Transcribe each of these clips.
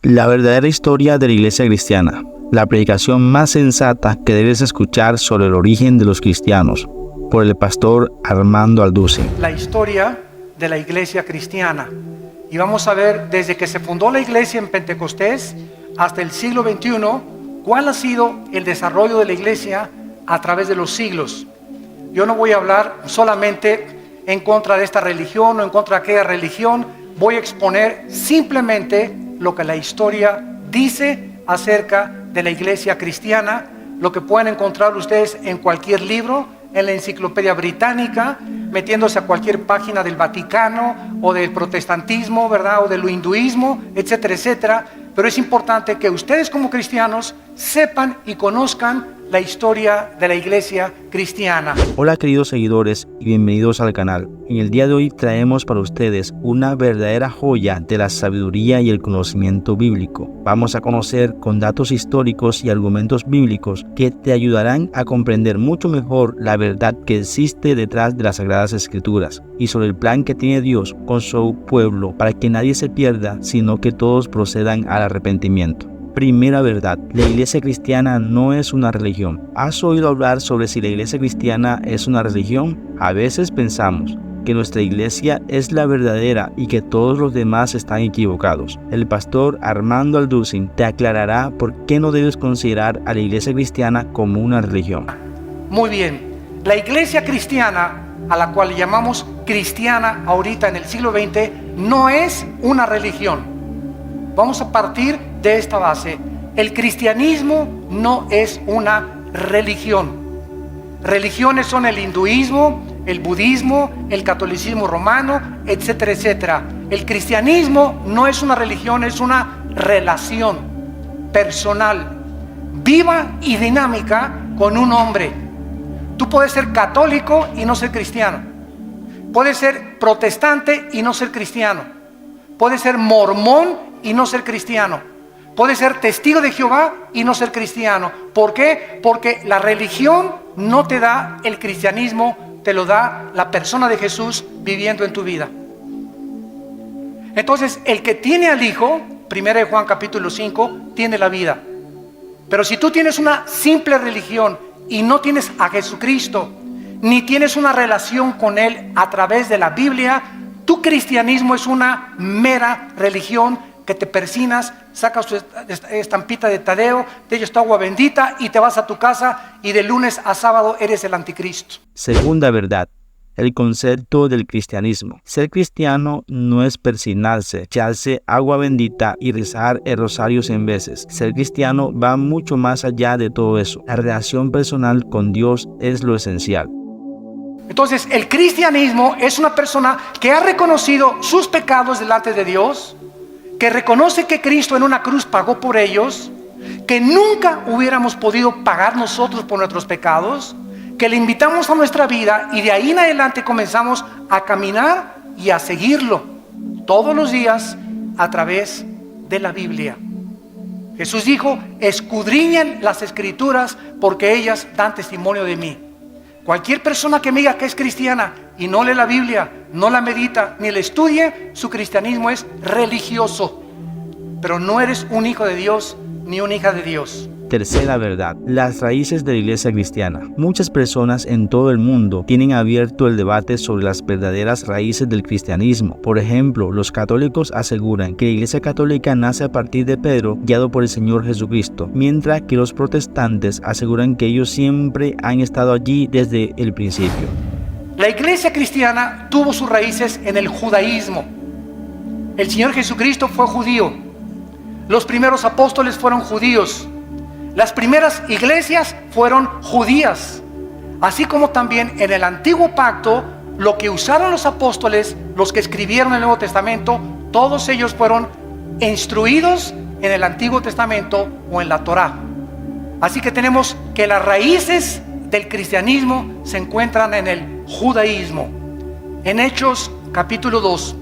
La verdadera historia de la Iglesia cristiana, la predicación más sensata que debes escuchar sobre el origen de los cristianos, por el pastor Armando Alducin. La historia de la Iglesia cristiana. Y vamos a ver desde que se fundó la Iglesia en Pentecostés hasta el siglo XXI, cuál ha sido el desarrollo de la Iglesia a través de los siglos. Yo no voy a hablar solamente en contra de esta religión o en contra de aquella religión. Voy a exponer simplemente lo que la historia dice acerca de la Iglesia cristiana, lo que pueden encontrar ustedes en cualquier libro, en la Enciclopedia Británica, metiéndose a cualquier página del Vaticano o del protestantismo, ¿verdad? O del hinduismo, etcétera, etcétera. Pero es importante que ustedes como cristianos sepan y conozcan la historia de la Iglesia cristiana. Hola queridos seguidores y bienvenidos al canal. En el día de hoy traemos para ustedes una verdadera joya de la sabiduría y el conocimiento bíblico. Vamos a conocer con datos históricos y argumentos bíblicos que te ayudarán a comprender mucho mejor la verdad que existe detrás de las Sagradas Escrituras y sobre el plan que tiene Dios con su pueblo para que nadie se pierda, sino que todos procedan al arrepentimiento. Primera verdad, la Iglesia cristiana no es una religión. ¿Has oído hablar sobre si la Iglesia cristiana es una religión? A veces pensamos que nuestra iglesia es la verdadera y que todos los demás están equivocados. El pastor Armando Alducin te aclarará por qué no debes considerar a la Iglesia cristiana como una religión. Muy bien, la Iglesia cristiana, a la cual llamamos cristiana ahorita en el siglo XX, no es una religión. Vamos a partir de esta base. El cristianismo no es una religión. Religiones son el hinduismo, el budismo, el catolicismo romano, etcétera, etcétera. El cristianismo no es una religión, es una relación personal, viva y dinámica con un hombre. Tú puedes ser católico y no ser cristiano. Puedes ser protestante y no ser cristiano. Puedes ser mormón y no ser cristiano. Puede ser testigo de Jehová y no ser cristiano. ¿Por qué? Porque la religión no te da el cristianismo, te lo da la persona de Jesús viviendo en tu vida. Entonces, el que tiene al Hijo, 1 Juan capítulo 5, tiene la vida. Pero si tú tienes una simple religión y no tienes a Jesucristo, ni tienes una relación con Él a través de la Biblia, tu cristianismo es una mera religión que te persinas, sacas tu estampita de Tadeo, te echas tu agua bendita y te vas a tu casa y de lunes a sábado eres el anticristo. Segunda verdad, el concepto del cristianismo. Ser cristiano no es persignarse, echarse agua bendita y rezar el rosario 100 veces. Ser cristiano va mucho más allá de todo eso. La relación personal con Dios es lo esencial. Entonces, el cristianismo es una persona que ha reconocido sus pecados delante de Dios, que reconoce que Cristo en una cruz pagó por ellos, que nunca hubiéramos podido pagar nosotros por nuestros pecados, que le invitamos a nuestra vida y de ahí en adelante comenzamos a caminar y a seguirlo todos los días a través de la Biblia. Jesús dijo: escudriñen las Escrituras porque ellas dan testimonio de mí. Cualquier persona que me diga que es cristiana y no lee la Biblia, no la medita, ni la estudie, su cristianismo es religioso. Pero no eres un hijo de Dios ni una hija de Dios. Tercera verdad, las raíces de la Iglesia cristiana. Muchas personas en todo el mundo tienen abierto el debate sobre las verdaderas raíces del cristianismo. Por ejemplo, los católicos aseguran que la Iglesia católica nace a partir de Pedro, guiado por el Señor Jesucristo, mientras que los protestantes aseguran que ellos siempre han estado allí desde el principio. La Iglesia cristiana tuvo sus raíces en el judaísmo. El Señor Jesucristo fue judío. Los primeros apóstoles fueron judíos. Las primeras iglesias fueron judías. Así como también en el antiguo pacto, lo que usaron los apóstoles, los que escribieron el Nuevo Testamento, todos ellos fueron instruidos en el Antiguo Testamento o en la Torá. Así que tenemos que las raíces del cristianismo se encuentran en el judaísmo. En Hechos capítulo 2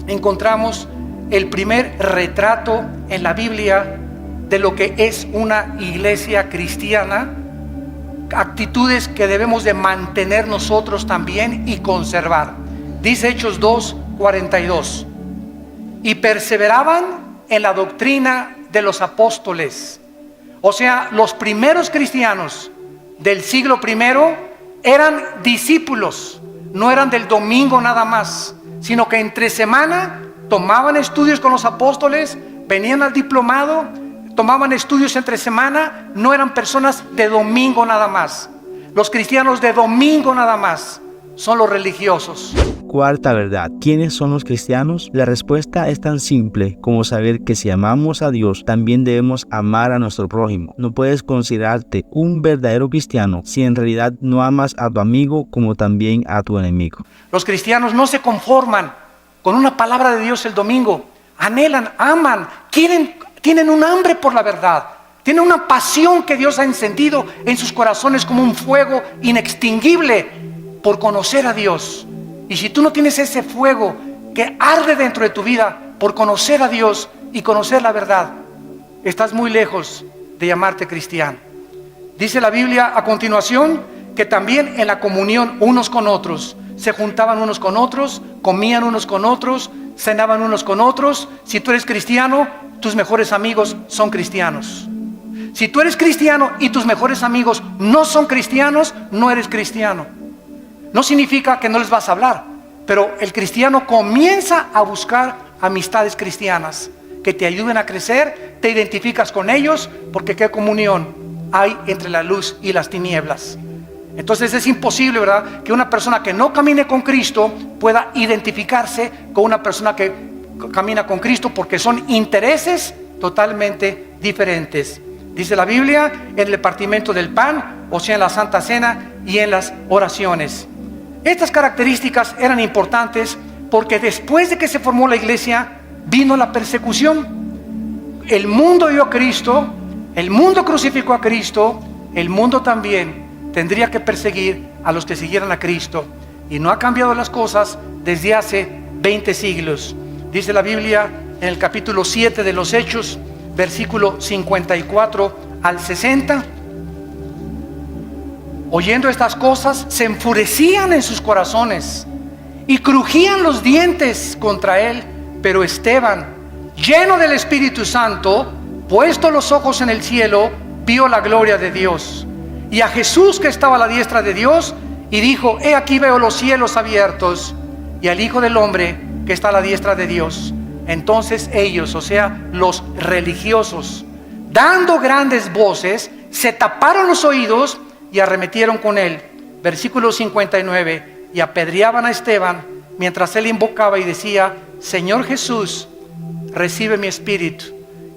encontramos el primer retrato en la Biblia de lo que es una iglesia cristiana, actitudes que debemos de mantener nosotros también y conservar. Dice Hechos 2:42: y perseveraban en la doctrina de los apóstoles. O sea, los primeros cristianos del siglo I eran discípulos, no eran del domingo nada más, sino que entre semana tomaban estudios con los apóstoles, venían al diplomado, tomaban estudios entre semana, no eran personas de domingo nada más. Los cristianos de domingo nada más son los religiosos. Cuarta verdad, ¿quiénes son los cristianos? La respuesta es tan simple como saber que si amamos a Dios, también debemos amar a nuestro prójimo. No puedes considerarte un verdadero cristiano si en realidad no amas a tu amigo como también a tu enemigo. Los cristianos no se conforman con una palabra de Dios el domingo. Anhelan, aman, tienen un hambre por la verdad. Tienen una pasión que Dios ha encendido en sus corazones como un fuego inextinguible por conocer a Dios. Y si tú no tienes ese fuego que arde dentro de tu vida por conocer a Dios y conocer la verdad, estás muy lejos de llamarte cristiano. Dice la Biblia a continuación que también en la comunión unos con otros, se juntaban unos con otros, comían unos con otros, cenaban unos con otros. Si tú eres cristiano, tus mejores amigos son cristianos. Si tú eres cristiano y tus mejores amigos no son cristianos, no eres cristiano. No significa que no les vas a hablar, pero el cristiano comienza a buscar amistades cristianas que te ayuden a crecer, te identificas con ellos, porque qué comunión hay entre la luz y las tinieblas. Entonces es imposible, ¿verdad?, que una persona que no camine con Cristo pueda identificarse con una persona que camina con Cristo, porque son intereses totalmente diferentes. Dice la Biblia en el partimiento del pan, o sea en la Santa Cena y en las oraciones. Estas características eran importantes porque después de que se formó la iglesia vino la persecución. El mundo dio a Cristo, el mundo crucificó a Cristo, el mundo también tendría que perseguir a los que siguieran a Cristo. Y no ha cambiado las cosas desde hace 20 siglos. Dice la Biblia en el capítulo 7 de los Hechos, versículo 54 al 60. Oyendo estas cosas, se enfurecían en sus corazones y crujían los dientes contra él. Pero Esteban, lleno del Espíritu Santo, puesto los ojos en el cielo, vio la gloria de Dios y a Jesús que estaba a la diestra de Dios, y dijo: he aquí veo los cielos abiertos y al Hijo del Hombre que está a la diestra de Dios. Entonces ellos, o sea, los religiosos, dando grandes voces, se taparon los oídos y arremetieron con él. Versículo 59. Y apedreaban a Esteban mientras él invocaba y decía: Señor Jesús, recibe mi espíritu.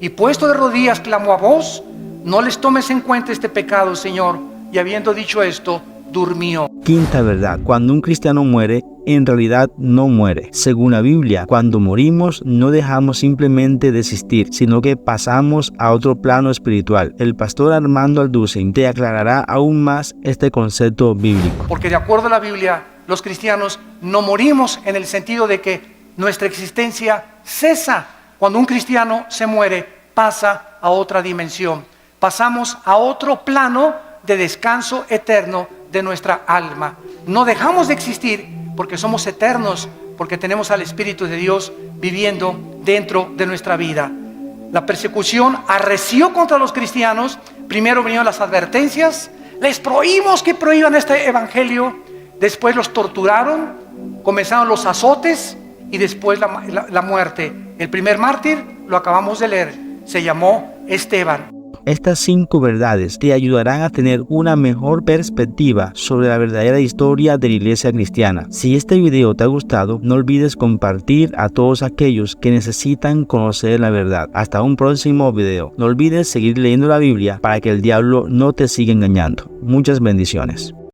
Y puesto de rodillas clamó a voz: no les tomes en cuenta este pecado, Señor. Y habiendo dicho esto, durmió. Quinta verdad, cuando un cristiano muere, en realidad no muere. Según la Biblia, cuando morimos no dejamos simplemente de existir, sino que pasamos a otro plano espiritual. El pastor Armando Alducin te aclarará aún más este concepto bíblico. Porque de acuerdo a la Biblia, los cristianos no morimos en el sentido de que nuestra existencia cesa. Cuando un cristiano se muere, pasa a otra dimensión. Pasamos a otro plano de descanso eterno de nuestra alma. No dejamos de existir porque somos eternos, porque tenemos al Espíritu de Dios viviendo dentro de nuestra vida. La persecución arreció contra los cristianos. Primero vinieron las advertencias, les prohibimos que prohíban este evangelio. Después los torturaron, comenzaron los azotes y después la muerte. El primer mártir lo acabamos de leer, se llamó Esteban. Estas 5 verdades te ayudarán a tener una mejor perspectiva sobre la verdadera historia de la iglesia cristiana. Si este video te ha gustado, no olvides compartir a todos aquellos que necesitan conocer la verdad. Hasta un próximo video. No olvides seguir leyendo la Biblia para que el diablo no te siga engañando. Muchas bendiciones.